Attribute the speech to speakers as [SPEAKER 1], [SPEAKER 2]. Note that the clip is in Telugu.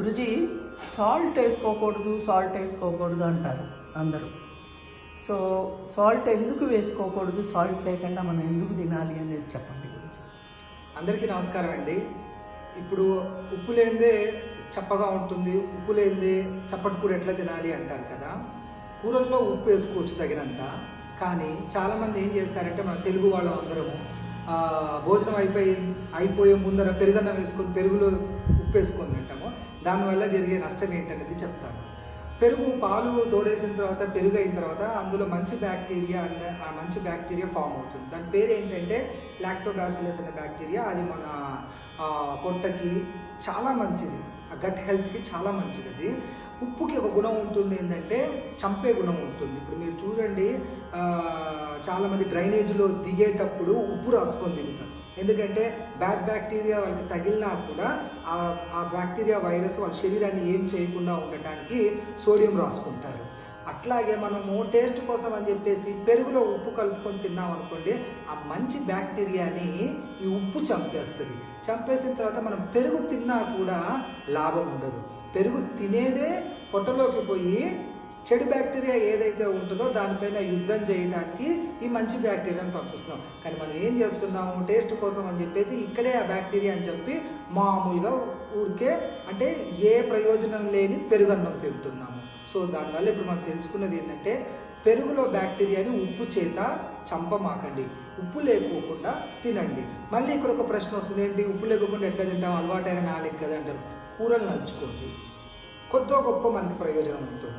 [SPEAKER 1] గురుజీ, సాల్ట్ వేసుకోకూడదు అంటారు అందరూ. సో సాల్ట్ ఎందుకు వేసుకోకూడదు, సాల్ట్ లేకుండా మనం ఎందుకు తినాలి అనేది చెప్పండి గురుజీ.
[SPEAKER 2] అందరికీ నమస్కారం అండి. ఇప్పుడు ఉప్పు లేనిదే చప్పగా ఉంటుంది, ఉప్పు లేనిదే చప్పటి కూర ఎట్లా తినాలి అంటారు కదా. కూరల్లో ఉప్పు వేసుకోవచ్చు తగినంత. కానీ చాలామంది ఏం చేస్తారంటే, మన తెలుగు వాళ్ళం అందరము భోజనం అయిపోయే ముందర పెరుగన్నం వేసుకొని పెరుగులో ఉప్పు వేసుకొని తింటాము. దానివల్ల జరిగే నష్టం ఏంటనేది చెప్తాను. పాలు తోడేసిన తర్వాత, పెరుగు అయిన తర్వాత అందులో మంచి బ్యాక్టీరియా ఆ మంచి బ్యాక్టీరియా ఫామ్ అవుతుంది. దాని పేరు ఏంటంటే లాక్టోబాసిలస్ అనే బ్యాక్టీరియా. అది మన పొట్టకి చాలా మంచిది, ఆ గట్ హెల్త్కి చాలా మంచిది. అది ఉప్పుకి ఒక గుణం ఉంటుంది, ఏంటంటే చంపే గుణం ఉంటుంది. ఇప్పుడు మీరు చూడండి, చాలామంది డ్రైనేజీలో దిగేటప్పుడు ఉప్పు రాసుకొని దిగుతారు. ఎందుకంటే బ్యాడ్ బ్యాక్టీరియా వాళ్ళకి తగిలినా కూడా ఆ బ్యాక్టీరియా వైరస్ వాళ్ళ శరీరాన్ని ఏం చేయకుండా ఉండటానికి సోడియం రాసుకుంటారు. అట్లాగే మనము టేస్ట్ కోసం అని చెప్పేసి పెరుగులో ఉప్పు కలుపుకొని తిన్నాం అనుకోండి, ఆ మంచి బ్యాక్టీరియాని ఈ ఉప్పు చంపేస్తుంది. చంపేసిన తర్వాత మనం పెరుగు తిన్నా కూడా లాభం ఉండదు. పెరుగు తినేదే పొట్టలోకి పోయి చెడు బ్యాక్టీరియా ఏదైతే ఉంటుందో దానిపైన యుద్ధం చేయడానికి ఈ మంచి బ్యాక్టీరియాని పంపిస్తున్నాం. కానీ మనం ఏం చేస్తున్నాము, టేస్ట్ కోసం అని చెప్పేసి ఇక్కడే ఆ బ్యాక్టీరియా అని చెప్పి మామూలుగా ఊరికే, అంటే ఏ ప్రయోజనం లేని పెరుగన్నం తింటున్నాము. సో దానివల్ల ఇప్పుడు మనం తెలుసుకున్నది ఏంటంటే, పెరుగులో బ్యాక్టీరియాని ఉప్పు చేత చంపమాకండి, ఉప్పు లేకోకుండా తినండి. మళ్ళీ ఇక్కడ ఒక ప్రశ్న వస్తుంది, ఏంటి ఉప్పు లేకుండా ఎట్లా తింటాం, అలవాటైన నాలుగు కదా అంటారు. కూరలు నంచుకోండి, కొద్దో గొప్ప మనకి ప్రయోజనం ఉంటుంది.